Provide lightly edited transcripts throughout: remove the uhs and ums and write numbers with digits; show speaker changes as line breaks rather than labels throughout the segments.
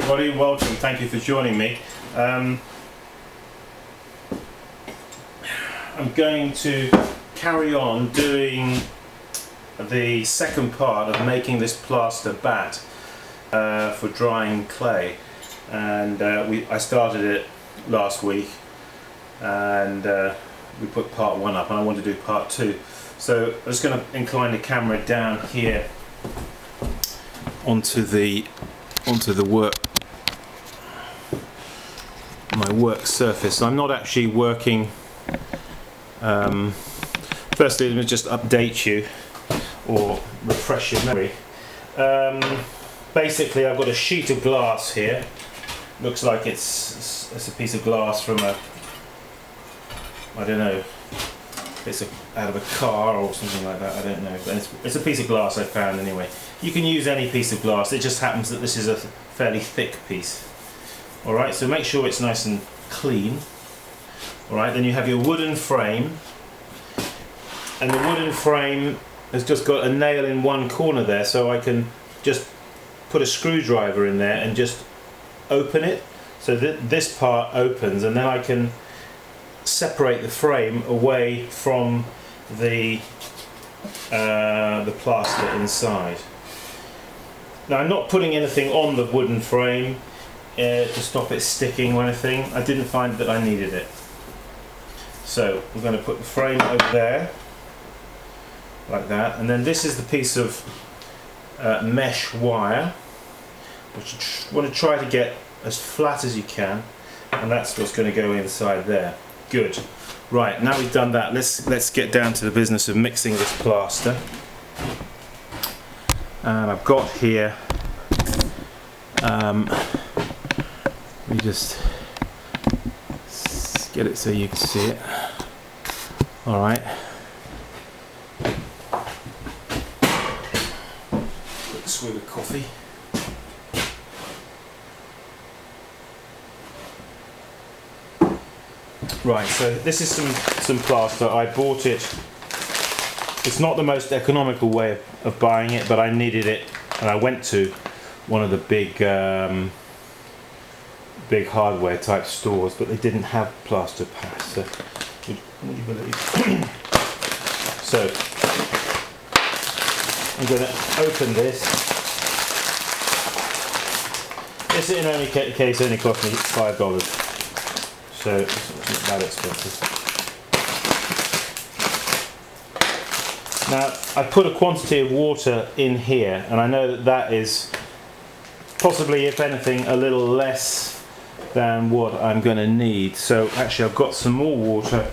everybody, welcome, thank you for joining me. I'm going to carry on doing the second part of making this plaster bat for drying clay, and I started it last week, and we put part 1 up, and I want to do part 2. So I'm just going to incline the camera down here onto the my work surface. I'm not actually working. Firstly, let me just update you or refresh your memory. Basically, I've got a sheet of glass here. Looks like it's a piece of glass from I don't know. It's out of a car or something like that. I don't know, but it's a piece of glass I found anyway. You can use any piece of glass. It just happens that this is a fairly thick piece. All right, so make sure it's nice and clean. All right, then you have your wooden frame, and the wooden frame has just got a nail in one corner there, so I can just put a screwdriver in there and just open it, so that this part opens, and then I can separate the frame away from the plaster inside. Now, I'm not putting anything on the wooden frame to stop it sticking or anything. I didn't find that I needed it. So we're going to put the frame over there, like that, and then this is the piece of mesh wire, which you want to try to get as flat as you can, and that's what's going to go inside there. Good. Right, now we've done that, let's get down to the business of mixing this plaster. And I've got here, let me just get it so you can see it. All right. Put the swig of coffee. Right, so this is some plaster. I bought it. It's not the most economical way of buying it, but I needed it, and I went to one of the big hardware type stores, but they didn't have plaster packs. So, would you believe? So I'm going to open this. This in any case only cost me $5, so it's not that expensive. Now, I put a quantity of water in here, and I know that is possibly, if anything, a little less than what I'm going to need. So actually I've got some more water.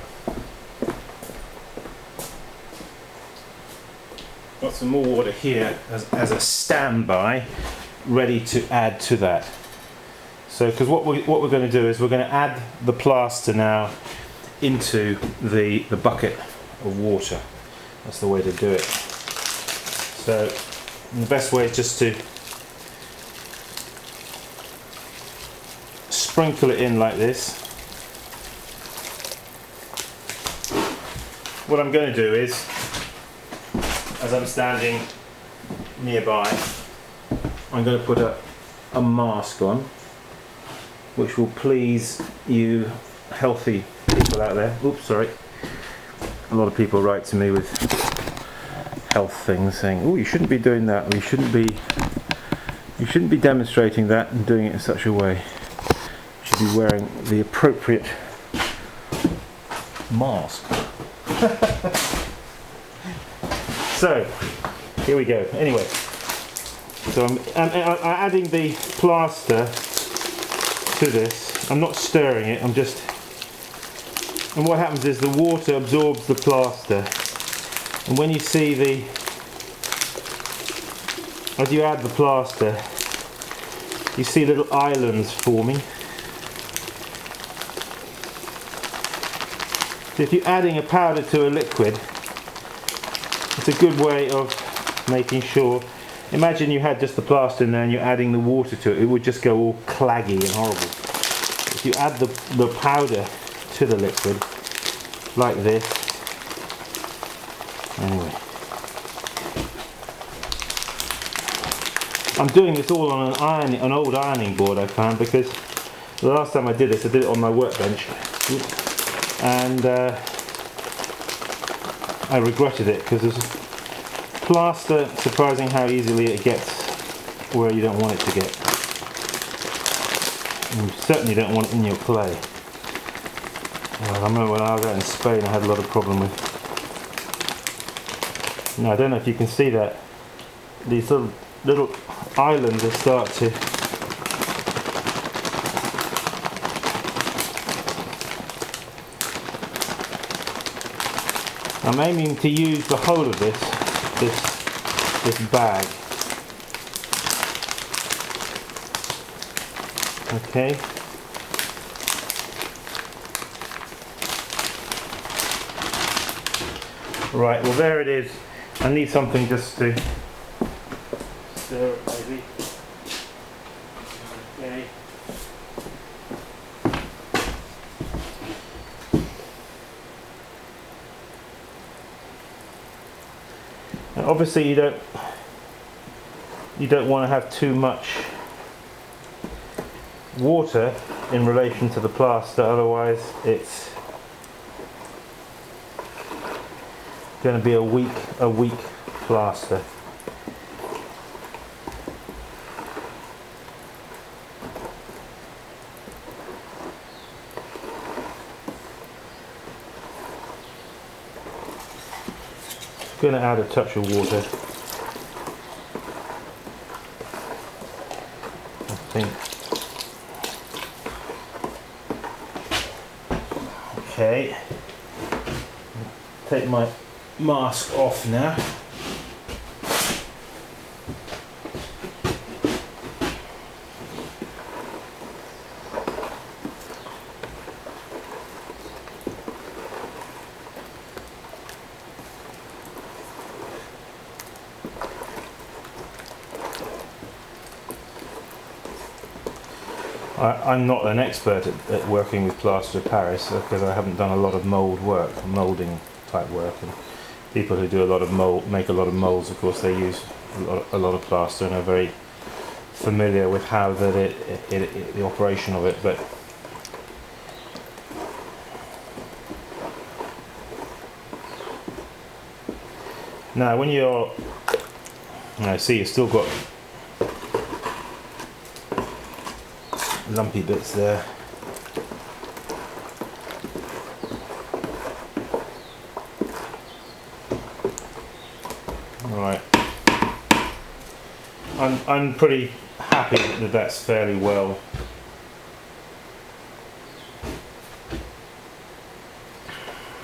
Got some more water here as a standby, ready to add to that. So, because what we're going to do is we're going to add the plaster now into the bucket of water. That's the way to do it. So the best way is just to sprinkle it in like this. What I'm going to do is, as I'm standing nearby, I'm going to put a mask on, which will please you healthy people out there. Oops, sorry. A lot of people write to me with health things saying, "Oh, you shouldn't be doing that, or you shouldn't be demonstrating that and doing it in such a way. You should be wearing the appropriate mask." So here we go. Anyway, so I'm adding the plaster to this. I'm not stirring it. And what happens is the water absorbs the plaster, and when you see as you add the plaster, you see little islands forming. So if you're adding a powder to a liquid, it's a good way of making sure. Imagine you had just the plaster in there and you're adding the water to it, it would just go all claggy and horrible. If you add the powder to the liquid like this, anyway, I'm doing this all on an old ironing board I found, because the last time I did this, I did it on my workbench, and I regretted it, because there's plaster, surprising how easily it gets where you don't want it to get. And you certainly don't want it in your clay. I remember when I was out in Spain, I had a lot of problem with. Now I don't know if you can see that. These little islands will start to. I'm aiming to use the whole of this bag. Okay. Right, well there it is. I need something just to stir it maybe. Okay. Now obviously you don't want to have too much water in relation to the plaster, otherwise it's going to be a weak plaster. I'm going to add a touch of water, I think. Okay, take my mask off now. I'm not an expert at working with plaster of Paris, because I haven't done a lot of moulding type work, and people who do a lot of make a lot of moulds, of course they use a lot of plaster and are very familiar with how the operation of it. But now when you've still got lumpy bits there. Right, I'm pretty happy that that's fairly well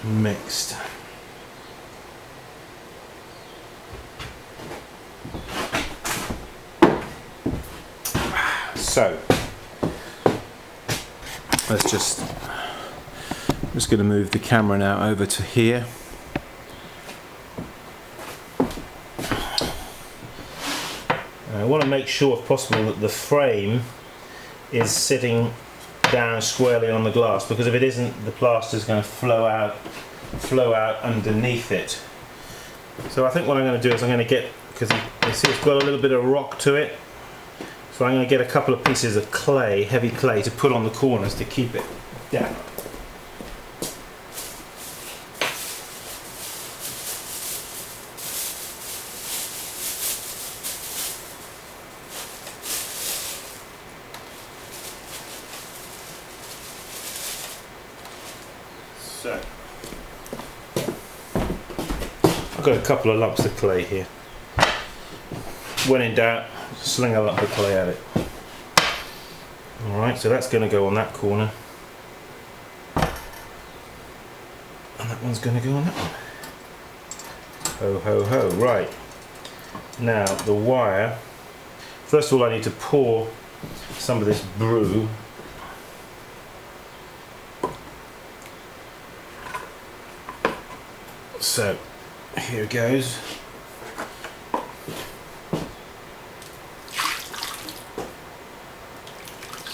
mixed. So I'm just going to move the camera now over to here. I want to make sure, if possible, that the frame is sitting down squarely on the glass, because if it isn't, the plaster is going to flow out underneath it. So I think what I'm going to do is I'm going to get, because you see it's got a little bit of rock to it, so I'm going to get a couple of pieces of clay, heavy clay, to put on the corners to keep it down. So I've got a couple of lumps of clay here. When in doubt, sling a lump of clay at it. Alright, so that's going to go on that corner. And that one's going to go on that one. Ho ho ho. Right. Now the wire. First of all I need to pour some of this brew. So here goes.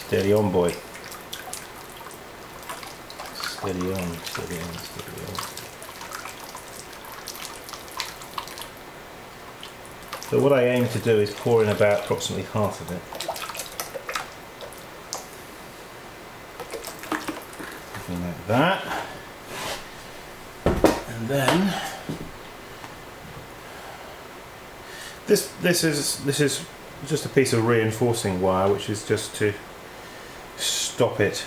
Steady on, boy. Steady on, steady on, steady on. So what I aim to do is pour in about approximately half of it. Something like that. And then this is just a piece of reinforcing wire, which is just to stop it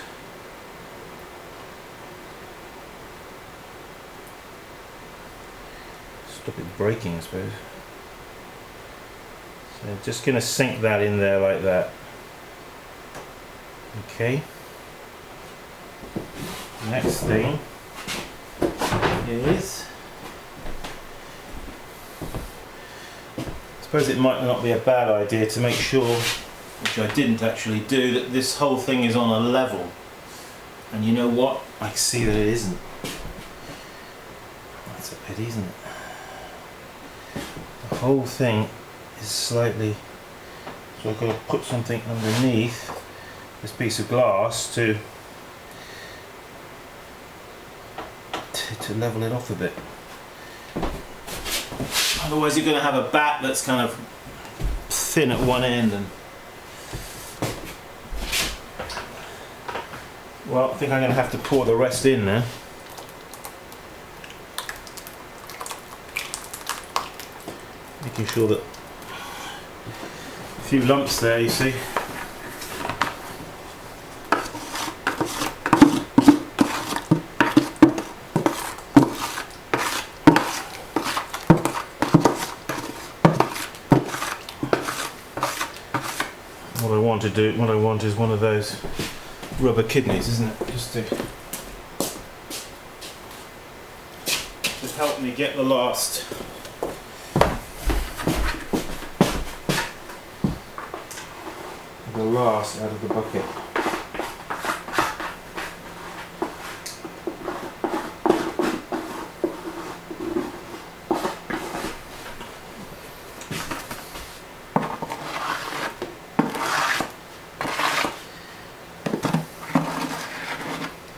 breaking, I suppose. So just going to sink that in there like that. Okay. Next thing is, I suppose it might not be a bad idea to make sure, which I didn't actually do, that this whole thing is on a level. And you know what? I see that it isn't. That's a pity, isn't it? The whole thing is slightly, so I've got to put something underneath this piece of glass to level it off a bit. Otherwise you're going to have a bat that's kind of thin at one end, and well, I think I'm going to have to pour the rest in now. Making sure that a few lumps there, you see. What I want is one of those rubber kidneys, isn't it? Just to help me get the last out of the bucket.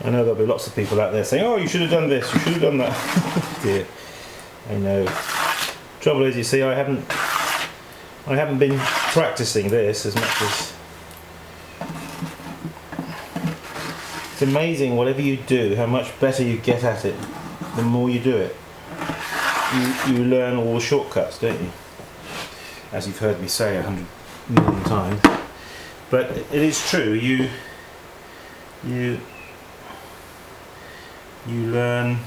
I know there'll be lots of people out there saying, "Oh, you should have done this, you should have done that." Dear, I know. Trouble is, you see, I haven't been practicing this as much as. It's amazing, whatever you do, how much better you get at it the more you do it. You learn all the shortcuts, don't you? As you've heard me say 100 million times. But it is true. You learn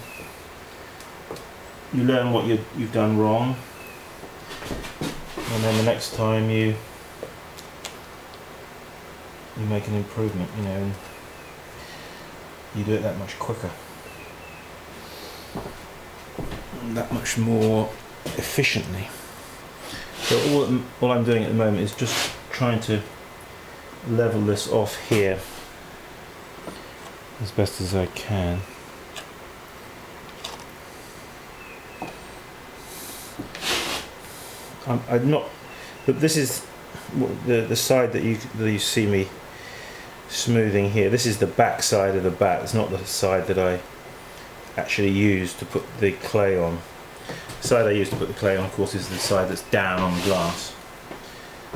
what you've done wrong, and then the next time you make an improvement, you know, and you do it that much quicker, and that much more efficiently. So all I'm doing at the moment is just trying to level this off here as best as I can. I'm not, but this is the side that you see me smoothing here. This is the back side of the bat. It's not the side that I actually used to put the clay on. The side I used to put the clay on, of course, is the side that's down on the glass.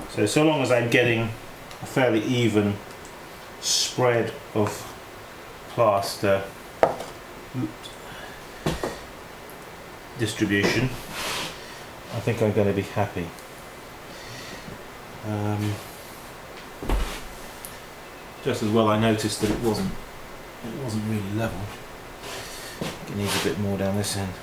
So long as I'm getting a fairly even spread of plaster distribution, I think I'm going to be happy. Just as well, I noticed that it wasn't really level. It needs a bit more down this end.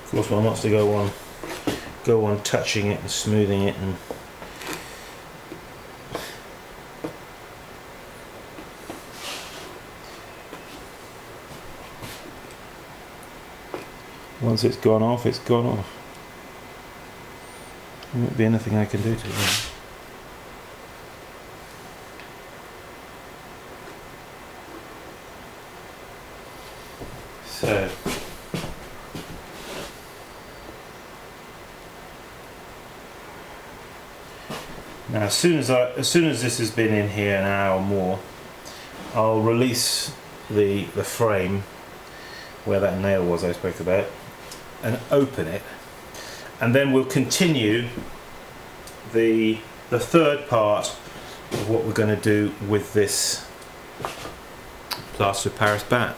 Of course, one wants to go on touching it and smoothing it, and once it's gone off, it's gone off. There won't be anything I can do to it. So Now, as soon as this has been in here an hour or more, I'll release the frame where that nail was I spoke about, and open it, and then we'll continue the third part of what we're going to do with this plaster of Paris bat.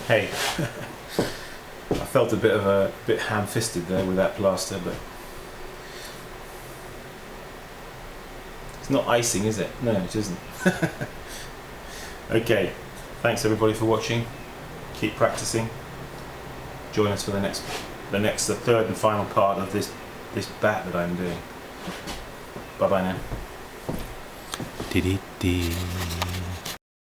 Hey, I felt a bit ham-fisted there with that plaster, but it's not icing, is it? No, it isn't. Okay, thanks everybody for watching. Keep practicing. Join us for the third and final part of this bat that I'm doing. Bye bye now.